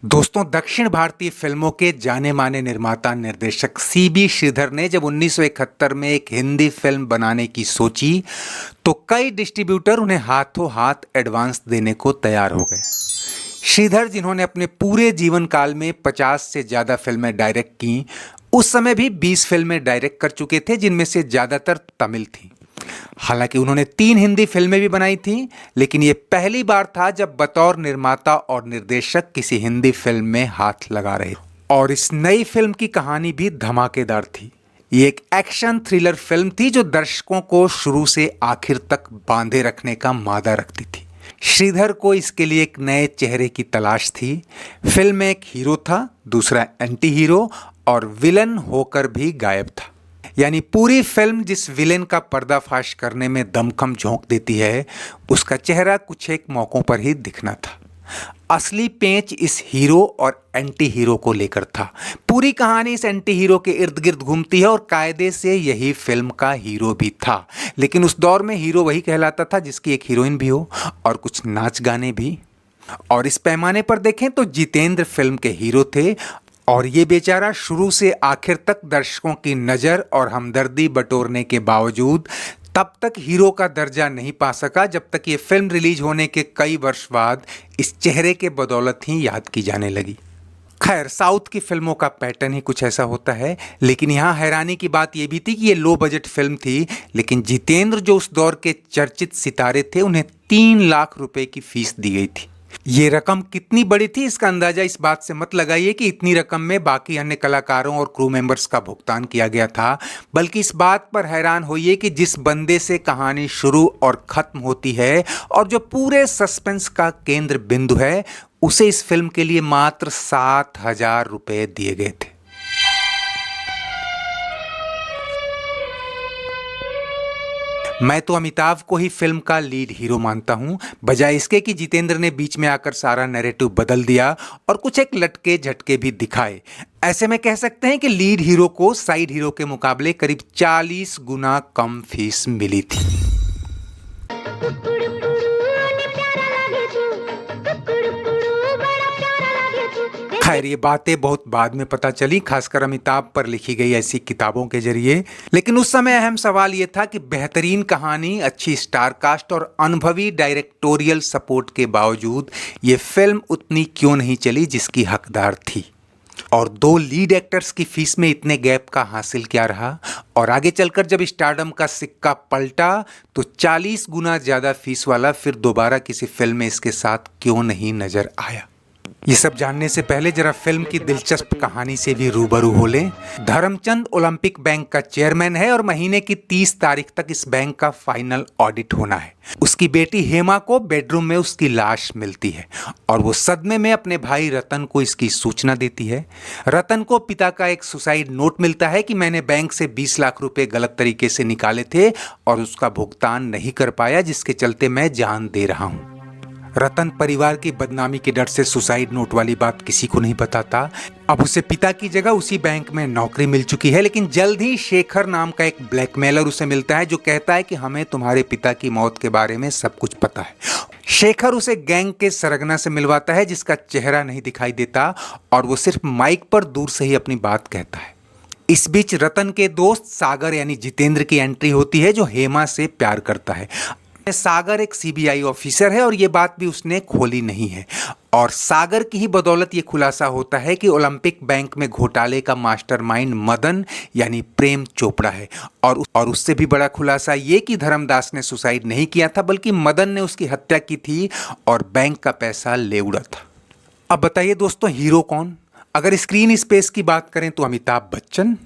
दोस्तों, दक्षिण भारतीय फिल्मों के जाने माने निर्माता निर्देशक सीबी श्रीधर ने जब 1971 में एक हिंदी फिल्म बनाने की सोची तो कई डिस्ट्रीब्यूटर उन्हें हाथों हाथ एडवांस देने को तैयार हो गए। श्रीधर, जिन्होंने अपने पूरे जीवन काल में 50 से ज़्यादा फिल्में डायरेक्ट की, उस समय भी 20 फिल्में डायरेक्ट कर चुके थे, जिनमें से ज़्यादातर तमिल थी। हालांकि उन्होंने 3 हिंदी फिल्में भी बनाई थीं, लेकिन यह पहली बार था जब बतौर निर्माता और निर्देशक किसी हिंदी फिल्म में हाथ लगा रहे। और इस नई फिल्म की कहानी भी धमाकेदार थी। ये एक एक्शन थ्रिलर फिल्म थी जो दर्शकों को शुरू से आखिर तक बांधे रखने का मादा रखती थी। श्रीधर को इसके लिए एक नए चेहरे की तलाश थी। फिल्म में एक हीरो था, दूसरा एंटी हीरो और विलन होकर भी गायब था। यानी पूरी फिल्म जिस विलेन का पर्दाफाश करने में दमखम झोंक देती है, उसका चेहरा कुछ एक मौकों पर ही दिखना था। असली पेंच इस हीरो और एंटी हीरो को लेकर था। पूरी कहानी इस एंटी हीरो के इर्द गिर्द घूमती है और कायदे से यही फिल्म का हीरो भी था। लेकिन उस दौर में हीरो वही कहलाता था जिसकी एक हीरोइन भी हो और कुछ नाच गाने भी। और इस पैमाने पर देखें तो जितेंद्र फिल्म के हीरो थे और ये बेचारा शुरू से आखिर तक दर्शकों की नज़र और हमदर्दी बटोरने के बावजूद तब तक हीरो का दर्जा नहीं पा सका, जब तक ये फिल्म रिलीज होने के कई वर्ष बाद इस चेहरे के बदौलत ही याद की जाने लगी। खैर, साउथ की फिल्मों का पैटर्न ही कुछ ऐसा होता है। लेकिन यहाँ हैरानी की बात यह भी थी कि ये लो बजट फिल्म थी, लेकिन जितेंद्र जो उस दौर के चर्चित सितारे थे, उन्हें 3 लाख रुपए की फीस दी गई थी। ये रकम कितनी बड़ी थी, इसका अंदाजा इस बात से मत लगाइए कि इतनी रकम में बाकी अन्य कलाकारों और क्रू मेंबर्स का भुगतान किया गया था, बल्कि इस बात पर हैरान होइए कि जिस बंदे से कहानी शुरू और खत्म होती है और जो पूरे सस्पेंस का केंद्र बिंदु है, उसे इस फिल्म के लिए मात्र 7,000 रुपए दिए गए थे। मैं तो अमिताभ को ही फिल्म का लीड हीरो मानता हूं, बजाय इसके कि जितेंद्र ने बीच में आकर सारा नैरेटिव बदल दिया और कुछ एक लटके झटके भी दिखाए। ऐसे में कह सकते हैं कि लीड हीरो को साइड हीरो के मुकाबले करीब 40 गुना कम फीस मिली थी। खैर, ये बातें बहुत बाद में पता चली, खासकर अमिताभ पर लिखी गई ऐसी किताबों के जरिए। लेकिन उस समय अहम सवाल ये था कि बेहतरीन कहानी, अच्छी स्टार कास्ट और अनुभवी डायरेक्टोरियल सपोर्ट के बावजूद ये फिल्म उतनी क्यों नहीं चली जिसकी हकदार थी। और 2 लीड एक्टर्स की फीस में इतने गैप का हासिल क्या रहा, और आगे चलकर जब स्टारडम का सिक्का पलटा तो 40 गुना ज़्यादा फीस वाला फिर दोबारा किसी फिल्म में इसके साथ क्यों नहीं नजर आया। ये सब जानने से पहले जरा फिल्म की दिलचस्प कहानी से भी रूबरू हो लें। धर्मचंद ओलंपिक बैंक का चेयरमैन है और महीने की 30 तारीख तक इस बैंक का फाइनल ऑडिट होना है। उसकी बेटी हेमा को बेडरूम में उसकी लाश मिलती है और वो सदमे में अपने भाई रतन को इसकी सूचना देती है। रतन को पिता का एक सुसाइड नोट मिलता है कि मैंने बैंक से 20 लाख रुपए गलत तरीके से निकाले थे और उसका भुगतान नहीं कर पाया, जिसके चलते मैं जान दे रहा हूँ। रतन परिवार की बदनामी के डर से सुसाइड नोट वाली बात किसी को नहीं बताता। अब उसे पिता की जगह उसी बैंक में नौकरी मिल चुकी है, लेकिन जल्द ही शेखर नाम का एक ब्लैकमेलर उसे मिलता है जो कहता है कि हमें तुम्हारे पिता की मौत के बारे में सब कुछ पता है। शेखर उसे गैंग के सरगना से मिलवाता है जिसका चेहरा नहीं दिखाई देता और वो सिर्फ माइक पर दूर से ही अपनी बात कहता है। इस बीच रतन के दोस्त सागर यानी जितेंद्र की एंट्री होती है जो हेमा से प्यार करता है। सागर एक सीबीआई ऑफिसर है और ये बात भी उसने खोली नहीं है, और सागर की ही बदौलत ये खुलासा होता है कि ओलंपिक बैंक में घोटाले का मास्टरमाइंड मदन यानी प्रेम चोपड़ा है। और उससे भी बड़ा खुलासा ये कि धर्मदास ने सुसाइड नहीं किया था, बल्कि मदन ने उसकी हत्या की थी और बैंक का पैसा ले उड़ा था। अब बताइए दोस्तों, हीरो कौन? अगर स्क्रीन स्पेस की बात करें तो अमिताभ बच्चन,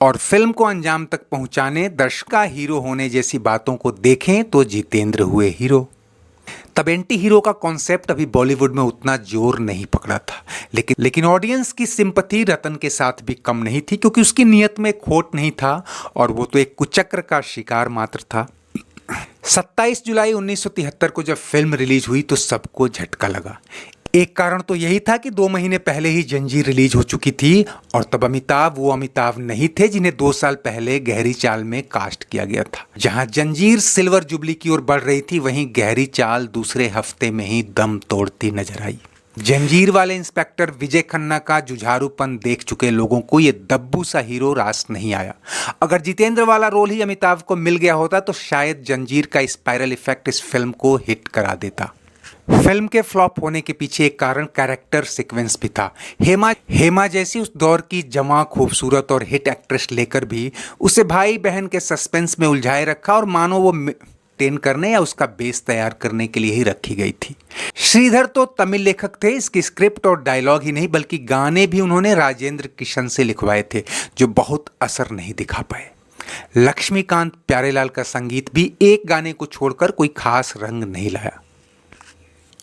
और फिल्म को अंजाम तक पहुंचाने, दर्शक का हीरो होने जैसी बातों को देखें तो जितेंद्र हुए हीरो। तब एंटी हीरो का कॉन्सेप्ट अभी बॉलीवुड में उतना जोर नहीं पकड़ा था, लेकिन ऑडियंस की सिंपैथी रतन के साथ भी कम नहीं थी, क्योंकि उसकी नीयत में खोट नहीं था और वो तो एक कुचक्र का शिकार मात्र था। 27 जुलाई 1973 को जब फिल्म रिलीज हुई तो सबको झटका लगा। एक कारण तो यही था कि 2 महीने पहले ही जंजीर रिलीज हो चुकी थी और तब अमिताभ वो अमिताभ नहीं थे जिन्हें 2 साल पहले गहरी चाल में कास्ट किया गया था। जहां जंजीर सिल्वर जुबली की ओर बढ़ रही थी, वहीं गहरी चाल दूसरे हफ्ते में ही दम तोड़ती नजर आई। जंजीर वाले इंस्पेक्टर विजय खन्ना का जुझारूपन देख चुके लोगों को ये दब्बू सा हीरो रास नहीं आया। अगर जितेंद्र वाला रोल ही अमिताभ को मिल गया होता तो शायद जंजीर का स्पाइरल इफेक्ट इस फिल्म को हिट करा देता। फिल्म के फ्लॉप होने के पीछे एक कारण कैरेक्टर सीक्वेंस भी था। हेमा जैसी उस दौर की जवां, खूबसूरत और हिट एक्ट्रेस लेकर भी उसे भाई बहन के सस्पेंस में उलझाए रखा और मानो वो टेन करने या उसका बेस तैयार करने के लिए ही रखी गई थी। श्रीधर तो तमिल लेखक थे, इसकी स्क्रिप्ट और डायलॉग ही नहीं बल्कि गाने भी उन्होंने राजेंद्र किशन से लिखवाए थे, जो बहुत असर नहीं दिखा पाए। लक्ष्मीकांत प्यारेलाल का संगीत भी एक गाने को छोड़कर कोई खास रंग नहीं लाया।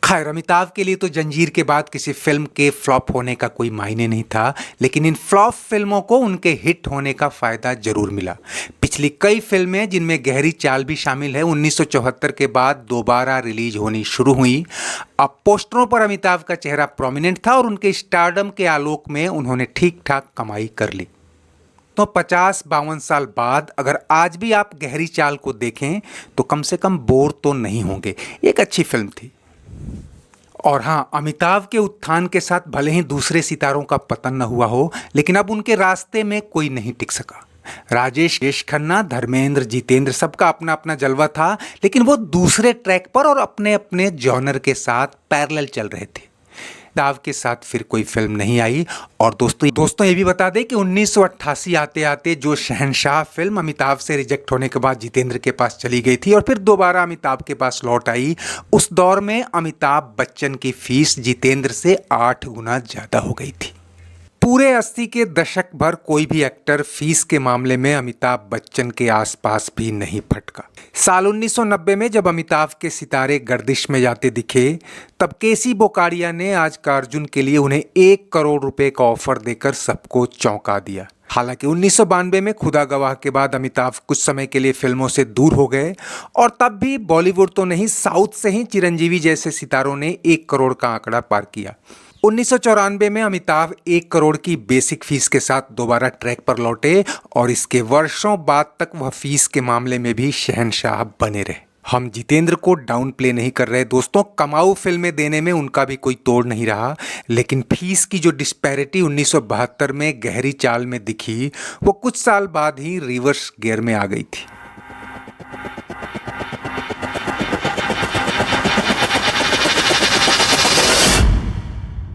खैर, अमिताभ के लिए तो जंजीर के बाद किसी फिल्म के फ्लॉप होने का कोई मायने नहीं था, लेकिन इन फ्लॉप फिल्मों को उनके हिट होने का फायदा जरूर मिला। पिछली कई फिल्में जिनमें गहरी चाल भी शामिल है 1974 के बाद दोबारा रिलीज होनी शुरू हुई। अब पोस्टरों पर अमिताभ का चेहरा प्रोमिनेंट था और उनके स्टारडम के आलोक में उन्होंने ठीक ठाक कमाई कर ली। तो 50-52 साल बाद अगर आज भी आप गहरी चाल को देखें तो कम से कम बोर तो नहीं होंगे। एक अच्छी फिल्म थी। और हाँ, अमिताभ के उत्थान के साथ भले ही दूसरे सितारों का पतन न हुआ हो, लेकिन अब उनके रास्ते में कोई नहीं टिक सका। राजेश खन्ना, धर्मेंद्र, जितेंद्र, सबका अपना अपना जलवा था, लेकिन वो दूसरे ट्रैक पर और अपने अपने जॉनर के साथ पैरेलल चल रहे थे। अमिताभ के साथ फिर कोई फिल्म नहीं आई। और दोस्तों ये भी बता दें कि 1988 आते आते जो शहंशाह फिल्म अमिताभ से रिजेक्ट होने के बाद जितेंद्र के पास चली गई थी और फिर दोबारा अमिताभ के पास लौट आई, उस दौर में अमिताभ बच्चन की फीस जितेंद्र से 8 गुना ज्यादा हो गई थी। पूरे 80 के दशक भर कोई भी एक्टर फीस के मामले में अमिताभ बच्चन के आसपास भी नहीं फटका। साल 1990 में जब अमिताभ के सितारे गर्दिश में जाते दिखे, तब केसी बोकाडिया ने आज का अर्जुन के लिए उन्हें 1 करोड़ रुपए का ऑफर देकर सबको चौंका दिया। हालांकि 1992 में खुदा गवाह के बाद अमिताभ कुछ समय के लिए फिल्मों से दूर हो गए और तब भी बॉलीवुड तो नहीं, साउथ से ही चिरंजीवी जैसे सितारों ने 1 करोड़ का आंकड़ा पार किया। 1994 में अमिताभ 1 करोड़ की बेसिक फीस के साथ दोबारा ट्रैक पर लौटे और इसके वर्षों बाद तक वह फीस के मामले में भी शहंशाह बने रहे। हम जितेंद्र को डाउन प्ले नहीं कर रहे दोस्तों, कमाऊ फिल्में देने में उनका भी कोई तोड़ नहीं रहा, लेकिन फीस की जो डिस्पैरिटी 1972 में गहरी चाल में दिखी, वो कुछ साल बाद ही रिवर्स गियर में आ गई थी।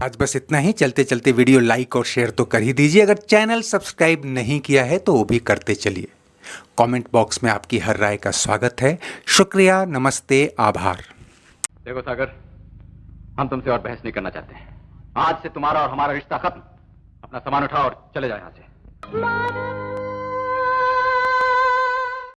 आज बस इतना ही। चलते चलते वीडियो लाइक और शेयर तो कर ही दीजिए। अगर चैनल सब्सक्राइब नहीं किया है तो वो भी करते चलिए। कमेंट बॉक्स में आपकी हर राय का स्वागत है। शुक्रिया, नमस्ते, आभार। देखो सागर, हम तुमसे और बहस नहीं करना चाहते हैं। आज से तुम्हारा और हमारा रिश्ता खत्म। अपना सामान उठाओ और चले जाओ यहाँ से।